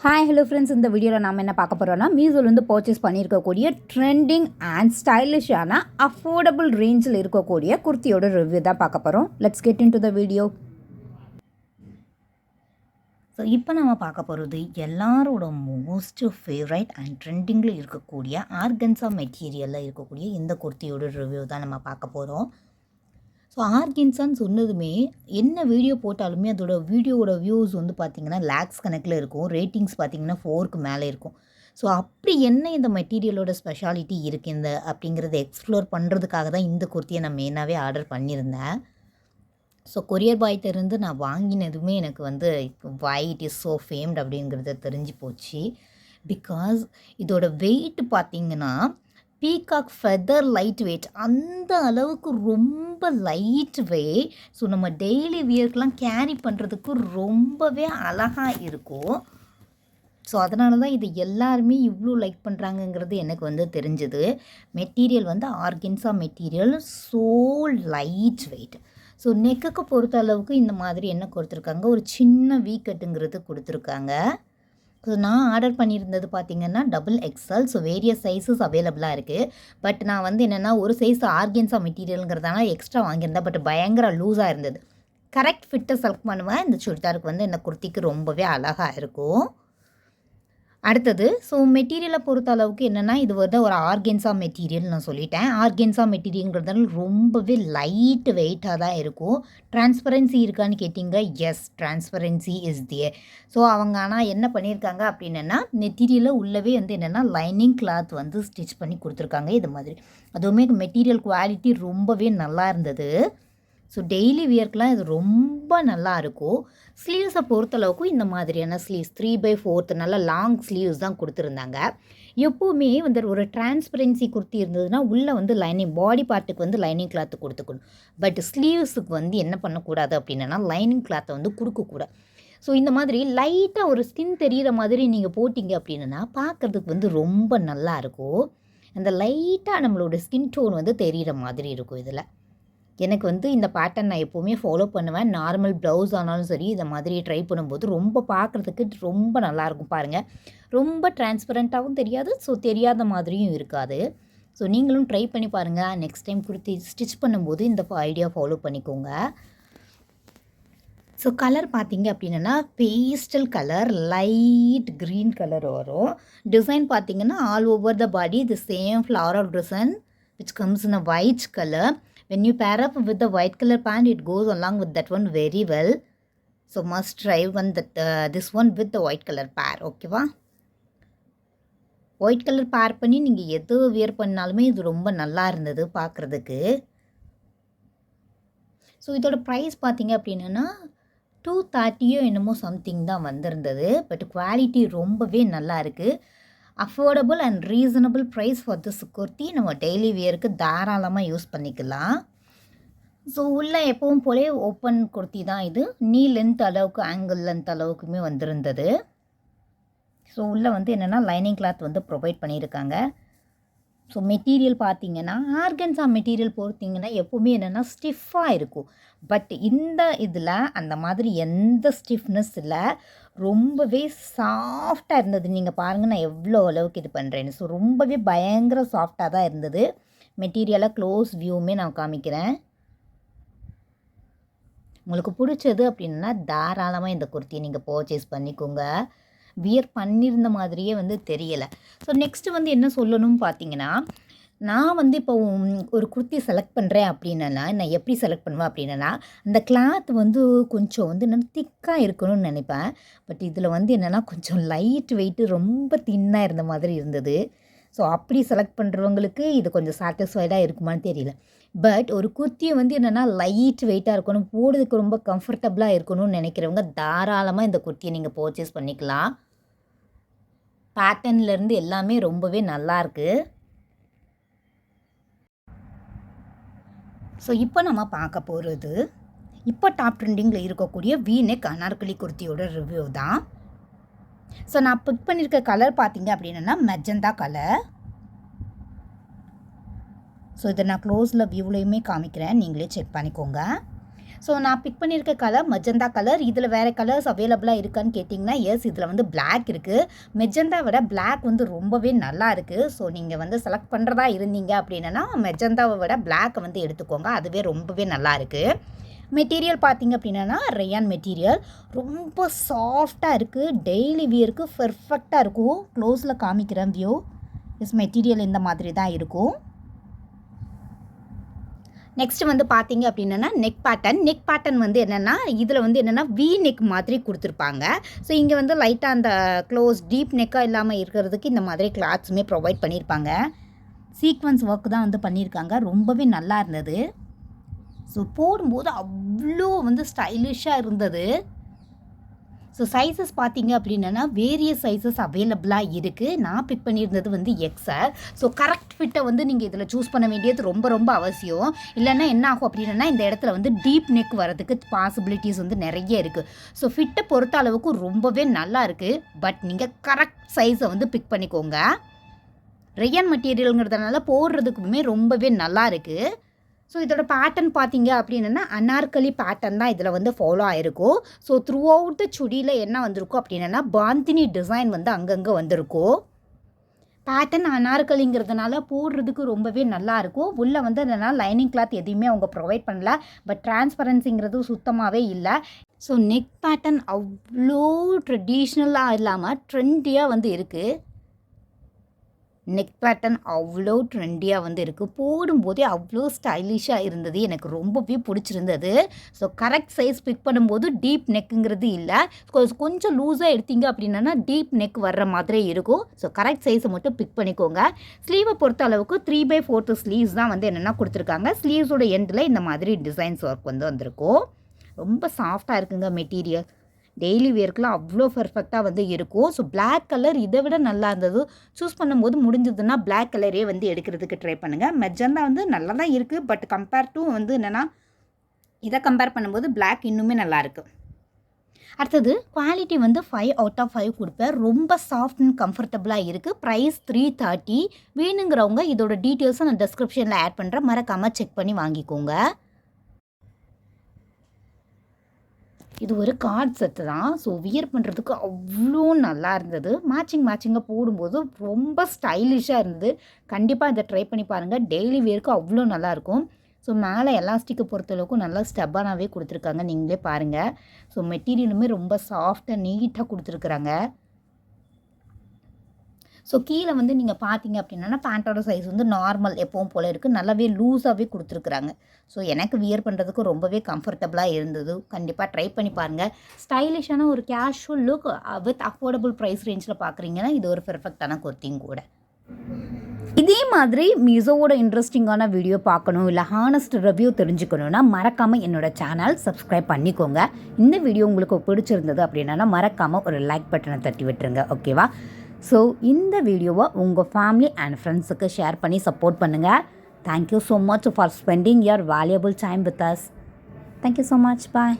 Hi hello friends, இந்த வீடியோவில் நாம் என்ன பார்க்க போகிறோம்னா மீஷோலேருந்து பர்ச்சேஸ் பண்ணியிருக்கக்கூடிய ட்ரெண்டிங் அண்ட் ஸ்டைலிஷான அஃபோர்டபுள் ரேஞ்சில் இருக்கக்கூடிய குர்த்தியோட ரிவ்யூ தான் பார்க்க போகிறோம். Let's get in to the video. So இப்போ நம்ம பார்க்க போகிறது எல்லாரோட மோஸ்ட் ஃபேவரைட் அண்ட் ட்ரெண்டிங்கில் இருக்கக்கூடிய ஆர்கன்ஸா மெட்டீரியலில் இருக்கக்கூடிய இந்த குர்த்தியோட ரிவ்யூ தான் நம்ம பார்க்க போகிறோம். ஸோ ஆர்கென்ஸான்னு சொன்னதுமே என்ன வீடியோ போட்டாலுமே அதோட வீடியோவோட வியூஸ் வந்து பார்த்திங்கன்னா லேக்ஸ் கணக்கில் இருக்கும். ரேட்டிங்ஸ் பார்த்திங்கன்னா 4க்கு மேலே இருக்கும். ஸோ அப்படி என்ன இந்த மெட்டீரியலோட ஸ்பெஷாலிட்டி இருக்குது இந்த அப்படிங்கிறத எக்ஸ்ப்ளோர் பண்ணுறதுக்காக தான் இந்த குர்த்தியை நான் மெயினாகவே ஆர்டர் பண்ணியிருந்தேன். ஸோ கொரியர் பாய்கிட்டேருந்து நான் வாங்கினதுமே எனக்கு வந்து வை இட் இஸ் ஸோ ஃபேம்ட் அப்படிங்கிறத தெரிஞ்சு போச்சு. பிகாஸ் இதோட வெயிட் பார்த்திங்கன்னா பீகாக் ஃபெதர் லைட் வெயிட், அந்த அளவுக்கு ரொம்ப லைட் வெயிட். ஸோ நம்ம டெய்லி வியர்க்கெலாம் கேரி பண்ணுறதுக்கு ரொம்பவே அழகாக இருக்கும். ஸோ அதனால தான் இது எல்லாருமே இவ்வளோ லைக் பண்ணுறாங்கங்கிறது எனக்கு வந்து தெரிஞ்சுது. மெட்டீரியல் வந்து organza material, so light weight. So நெக்குக்கு பொறுத்த அளவுக்கு இந்த மாதிரி என்ன கொடுத்துருக்காங்க, ஒரு சின்ன வீக்கட்டுங்கிறது கொடுத்துருக்காங்க. ஸோ நான் ஆர்டர் பண்ணியிருந்தது பார்த்திங்கன்னா XXL. ஸோ வேரியஸ் சைஸஸ் அவைலபிளாக இருக்குது. பட் நான் வந்து என்னென்னா ஒரு சைஸ் ஆர்கென்ஸா மெட்டீரியலுங்கிறதுனால எக்ஸ்ட்ரா வாங்கியிருந்தேன். பட் பயங்கர லூஸாக இருந்தது. கரெக்ட் ஃபிட்டை செலக்ட் பண்ணுவேன். இந்த சுடிதாருக்கு வந்து இந்த குர்த்திக்கு ரொம்பவே அழகாக இருக்கும். அடுத்தது ஸோ மெட்டீரியலை பொறுத்த அளவுக்கு என்னென்னா இது வந்து ஒரு ஆர்கென்ஸா மெட்டீரியல் நான் சொல்லிட்டேன். ஆர்கென்ஸா மெட்டீரியல்ங்கிறதுனால ரொம்பவே லைட் வெயிட்டாக தான் இருக்கும். டிரான்ஸ்பரன்சி இருக்கான்னு கேட்டிங்க, yes, transparency is there. So அவங்க ஆனால் என்ன பண்ணியிருக்காங்க அப்படின்னா மெட்டீரியலை உள்ளவே வந்து என்னென்னா லைனிங் கிளாத் வந்து ஸ்டிச் பண்ணி கொடுத்துருக்காங்க. இது மாதிரி அதுவுமே மெட்டீரியல் குவாலிட்டி ரொம்பவே நல்லா இருந்தது. ஸோ டெய்லி வியர்க்கெலாம் இது ரொம்ப நல்லா இருக்கும். ஸ்லீவ்ஸை பொறுத்தளவுக்கும் இந்த மாதிரியான ஸ்லீவ்ஸ் 3/4 நல்லா லாங் ஸ்லீவ்ஸ் தான் கொடுத்துருந்தாங்க. எப்போவுமே வந்து ஒரு டிரான்ஸ்பரன்சி குர்த்தி இருந்ததுன்னா உள்ளே வந்து லைனிங், பாடி பார்ட்டுக்கு வந்து லைனிங் கிளாத்து கொடுத்துக்கணும். பட் ஸ்லீவ்ஸுக்கு வந்து என்ன பண்ணக்கூடாது அப்படின்னா லைனிங் கிளாத்தை வந்து கொடுக்கக்கூடாது. ஸோ இந்த மாதிரி லைட்டாக ஒரு ஸ்கின் தெரிகிற மாதிரி நீங்கள் போட்டிங்க அப்படின்னா பார்க்குறதுக்கு வந்து ரொம்ப நல்லாயிருக்கும். அந்த லைட்டாக நம்மளோட ஸ்கின் டோன் வந்து தெரிகிற மாதிரி இருக்கும். இதில் எனக்கு வந்து இந்த பேட்டர்ன் நான் எப்போவுமே ஃபாலோ பண்ணுவேன். நார்மல் ப்ளவுஸ் ஆனாலும் சரி இதை மாதிரி ட்ரை பண்ணும்போது ரொம்ப பார்க்குறதுக்கு ரொம்ப நல்லாயிருக்கும். பாருங்கள், ரொம்ப டிரான்ஸ்பரண்ட்டாகவும் தெரியாது, ஸோ தெரியாத மாதிரியும் இருக்காது. ஸோ நீங்களும் ட்ரை பண்ணி பாருங்கள். நெக்ஸ்ட் டைம் குர்த்தி ஸ்டிச் பண்ணும்போது இந்த ஐடியா ஃபாலோ பண்ணிக்கோங்க. ஸோ கலர் பார்த்திங்க அப்படின்னா pastel colour, light green colour வரும். டிசைன் பார்த்திங்கன்னா all over the body the same floral design which comes in a white color. When you pair up with the white color pant, it goes along with that one very well. So must try this one with the white color pair. ஓகேவா? White colour பேர் பண்ணி நீங்கள் எது wear பண்ணாலுமே இது ரொம்ப நல்லா இருந்தது பார்க்குறதுக்கு. ஸோ இதோட ப்ரைஸ் பார்த்திங்க அப்படின்னா 230 என்னமோ சம்திங் தான் வந்திருந்தது. பட் குவாலிட்டி ரொம்பவே நல்லா இருக்குது. Affordable and reasonable price for this kurti. நம்ம டெய்லி வியருக்கு தாராளமாக யூஸ் பண்ணிக்கலாம். ஸோ உள்ளே எப்பவும் போலே ஓப்பன் குர்த்தி தான் இது. நீ லென்த் அளவுக்கு, ஆங்கிள் லென்த் அளவுக்குமே வந்திருந்தது. ஸோ உள்ளே வந்து என்னென்னா லைனிங் கிளாத் வந்து ப்ரொவைட் பண்ணியிருக்காங்க. ஸோ மெட்டீரியல் பார்த்திங்கன்னா ஆர்கன்ஸா மெட்டீரியல் பொறுத்திங்கன்னா எப்போவுமே என்னென்னா ஸ்டிஃபாக இருக்கும். பட் இந்த இதில் அந்த மாதிரி எந்த ஸ்டிஃப்னஸ் இல்லை, ரொம்பவே சாஃப்டாக இருந்தது. நீங்கள் பாருங்கள் நான் எவ்வளோ அளவுக்கு இது பண்ணுறேன்னு. ஸோ ரொம்பவே பயங்கர சாஃப்டாக தான் இருந்தது. மெட்டீரியலாக க்ளோஸ் வியூவுமே நான் காமிக்கிறேன். உங்களுக்கு பிடிச்சது அப்படின்னா தாராளமாக இந்த குர்த்தியை நீங்கள் பர்ச்சேஸ் பண்ணிக்கோங்க. வியர் பண்ணியிருந்த மாதிரியே வந்து தெரியலை. ஸோ நெக்ஸ்ட்டு வந்து என்ன சொல்லணும்னு பார்த்தீங்கன்னா, நான் வந்து இப்போ ஒரு குர்த்தி செலக்ட் பண்ணுறேன் அப்படின்னா நான் எப்படி செலக்ட் பண்ணுவேன் அப்படின்னா அந்த கிளாத் வந்து கொஞ்சம் வந்து நான் திக்காக இருக்கணும்னு நினைப்பேன். பட் இதில் வந்து என்னென்னா கொஞ்சம் லைட் வெயிட்டு, ரொம்ப தின்னாக இருந்த மாதிரி இருந்தது. ஸோ அப்படி செலக்ட் பண்ணுறவங்களுக்கு இது கொஞ்சம் சாட்டிஸ்ஃபைடாக இருக்குமான்னு தெரியல. பட் ஒரு குர்த்தியை வந்து என்னென்னா லைட் வெயிட்டாக இருக்கணும், போடுறதுக்கு ரொம்ப கம்ஃபர்டபுளாக இருக்கணும்னு நினைக்கிறவங்க தாராளமாக இந்த குர்த்தியை நீங்கள் பர்ச்சேஸ் பண்ணிக்கலாம். பேட்டர்ன்லேருந்து எல்லாமே ரொம்பவே நல்லாயிருக்கு. ஸோ இப்போ நம்ம பார்க்க போகிறது இப்போ டாப் ட்ரெண்டிங்கில் இருக்கக்கூடிய வீநெக் அனார்கலி குர்த்தியோட ரிவ்யூ தான். ஸோ நான் பிக் பண்ணியிருக்க கலர் பார்த்திங்க அப்படின்னா மெஜந்தா கலர். ஸோ இதை நான் க்ளோஸில் வியூலையுமே காமிக்கிறேன், நீங்களே செக் பண்ணிக்கோங்க. ஸோ நான் பிக் பண்ணியிருக்க கலர் மெஜந்தா கலர். இதில் வேறு கலர்ஸ் அவைலபிளாக இருக்கான்னு கேட்டிங்கன்னா எஸ், இதில் வந்து பிளாக் இருக்குது. மெஜந்தா விட பிளாக் வந்து ரொம்பவே நல்லா இருக்குது. ஸோ நீங்கள் வந்து செலக்ட் பண்ணுறதா இருந்தீங்க அப்படின்னா மெஜந்தாவை விட பிளாக் வந்து எடுத்துக்கோங்க. அதுவே ரொம்பவே நல்லா இருக்குது. மெட்டீரியல் பார்த்திங்க அப்படின்னா ரயான் மெட்டீரியல் ரொம்ப சாஃப்டாக இருக்குது. டெய்லி வியருக்கு பெர்ஃபெக்டாக இருக்கும். க்ளோஸில் காமிக்கிறேன் வியூ. எஸ், மெட்டீரியல் இந்த மாதிரி தான் இருக்கும். நெக்ஸ்ட் வந்து பார்த்தீங்க அப்படின்னா நெக் பேட்டர்ன் வந்து என்னென்னா இதில் வந்து என்னென்னா வி நெக் மாதிரி கொடுத்துருப்பாங்க. ஸோ இங்கே வந்து லைட்டாக அந்த க்ளோஸ் டீப் நெக்காக இல்லாமல் இருக்கிறதுக்கு இந்த மாதிரி கிளாத்ஸுமே ப்ரொவைட் பண்ணியிருப்பாங்க. சீக்வன்ஸ் ஒர்க் தான் வந்து பண்ணியிருக்காங்க. ரொம்பவே நல்லா இருந்தது. ஸோ போடும்போது அவ்வளோ வந்து ஸ்டைலிஷாக இருந்தது. ஸோ சைஸஸ் பார்த்தீங்க அப்படின்னா வேரியஸ் சைஸஸ் அவைலபிளாக இருக்குது. நான் பிக் பண்ணியிருந்தது வந்து எக்ஸல். ஸோ கரெக்ட் ஃபிட்டை வந்து நீங்கள் இதில் சூஸ் பண்ண வேண்டியது ரொம்ப ரொம்ப அவசியம். இல்லைன்னா என்ன ஆகும் அப்படின்னா இந்த இடத்துல வந்து டீப் நெக் வரதுக்கு பாசிபிலிட்டிஸ் வந்து நிறைய இருக்குது. ஸோ ஃபிட்டை பொறுத்த அளவுக்கு ரொம்பவே நல்லா இருக்குது. பட் நீங்கள் கரெக்ட் சைஸை வந்து பிக் பண்ணிக்கோங்க. ரயான் மெட்டீரியலுங்கிறதுனால போடுறதுக்குமே ரொம்பவே நல்லா இருக்குது. ஸோ இதோட பேட்டர்ன் பார்த்தீங்க அப்படின்னா அனார்கலி பேட்டர்ன் தான் இதில் வந்து ஃபாலோ ஆகிருக்கும். ஸோ த்ரூ அவுட் த சுடியில் என்ன வந்திருக்கும் அப்படின்னா பாந்தினி டிசைன் வந்து அங்கங்கே வந்திருக்கும். பேட்டர்ன் அனார்கலிங்கிறதுனால போடுறதுக்கு ரொம்பவே நல்லாயிருக்கும். உள்ளே வந்து என்னென்னா லைனிங் கிளாத் எதுவுமே அவங்க ப்ரொவைட் பண்ணல. பட் டிரான்ஸ்பரன்சிங்கிறது சுத்தமாகவே இல்லை. ஸோ நெக் பேட்டர்ன் அவ்வளோ ட்ரெடிஷ்னலாக இல்லாமல் ட்ரெண்டியாக வந்து இருக்குது. நெக் பேட்டர்ன் அவ்வளோ ட்ரெண்டியாக வந்து இருக்குது. போடும்போதே அவ்வளோ ஸ்டைலிஷாக இருந்தது. எனக்கு ரொம்பவே பிடிச்சிருந்தது. ஸோ கரெக்ட் சைஸ் பிக் பண்ணும்போது டீப் நெக்குங்கிறது இல்லை. கொஞ்சம் லூஸாக எடுத்தீங்க அப்படின்னா டீப் நெக் வர்ற மாதிரி இருக்கும். ஸோ கரெக்ட் சைஸை மட்டும் பிக் பண்ணிக்கோங்க. ஸ்லீவை பொறுத்த அளவுக்கு 3/4 ஸ்லீவ்ஸ் தான் வந்து என்னென்னா கொடுத்துருக்காங்க. ஸ்லீவ்ஸோட எண்டில் இந்த மாதிரி டிசைன்ஸ் ஒர்க் வந்து வந்திருக்கும். ரொம்ப சாஃப்டாக இருக்குங்க மெட்டீரியல். டெய்லி வேர்க்கெலாம் அவ்வளோ பர்ஃபெக்டாக வந்து இருக்கும். ஸோ பிளாக் கலர் இதை விட நல்லா இருந்தது. சூஸ் பண்ணும்போது முடிஞ்சதுன்னா பிளாக் கலரே வந்து எடுக்கிறதுக்கு ட்ரை பண்ணுங்கள். மெஜந்தா வந்து நல்லா தான் இருக்குது. பட் கம்பேர் டு வந்து என்னென்னா இதை கம்பேர் பண்ணும்போது பிளாக் இன்னுமே நல்லாயிருக்கு. அடுத்தது குவாலிட்டி வந்து 5 out of 5 கொடுப்பேன். ரொம்ப சாஃப்ட் அண்ட் கம்ஃபர்டபுளாக இருக்குது. ப்ரைஸ் 330. வேணுங்கிறவங்க இதோட டீட்டெயில்ஸை நான் டிஸ்கிரிப்ஷனில் ஆட் பண்ணுறேன். மறக்காமல் செக் பண்ணி வாங்கிக்கோங்க. இது ஒரு கார்ட் செட்டு தான். ஸோ வியர் பண்ணுறதுக்கு அவ்வளோ நல்லா இருந்தது. மேட்சிங்காக போடும்போது ரொம்ப ஸ்டைலிஷாக இருந்தது. கண்டிப்பாக இதை ட்ரை பண்ணி பாருங்கள். டெய்லி வியருக்கு அவ்வளோ நல்லாயிருக்கும். ஸோ மேலே எலாஸ்டிக்கை பொறுத்தளவுக்கு நல்லா ஸ்டெப்பானாகவே கொடுத்துருக்காங்க. நீங்களே பாருங்கள். ஸோ மெட்டீரியலுமே ரொம்ப சாஃப்டாக நீட்டாக கொடுத்துருக்குறாங்க. ஸோ கீழே வந்து நீங்கள் பார்த்தீங்க அப்படின்னா பேண்ட்டோட சைஸ் வந்து நார்மல் எப்பவும் போல் இருக்குது. நல்லாவே லூஸாகவே கொடுத்துருக்குறாங்க. ஸோ எனக்கு வியர் பண்ணுறதுக்கு ரொம்பவே கம்ஃபர்டபுளாக இருந்தது. கண்டிப்பாக ட்ரை பண்ணி பாருங்கள். ஸ்டைலிஷான ஒரு casual look with affordable price ரேஞ்சில் பார்க்குறீங்கன்னா இது ஒரு பெர்ஃபெக்டான குர்த்தியும் கூட. இதே மாதிரி மிஷோவோட இன்ட்ரெஸ்டிங்கான வீடியோ பார்க்கணும், இல்லை ஹானஸ்ட் ரிவ்யூ தெரிஞ்சுக்கணுன்னா மறக்காமல் என்னோடய சேனல் சப்ஸ்கிரைப் பண்ணிக்கோங்க. இந்த வீடியோ உங்களுக்கு பிடிச்சிருந்தது அப்படின்னா மறக்காமல் ஒரு லைக் பட்டனை தட்டி விட்டுருங்க. ஓகேவா? ஸோ இந்த வீடியோவை உங்கள் ஃபேமிலி அண்ட் ஃப்ரெண்ட்ஸுக்கு ஷேர் பண்ணி சப்போர்ட் பண்ணுங்கள். Thank you so much for spending your valuable time with us. Thank you so much. Bye.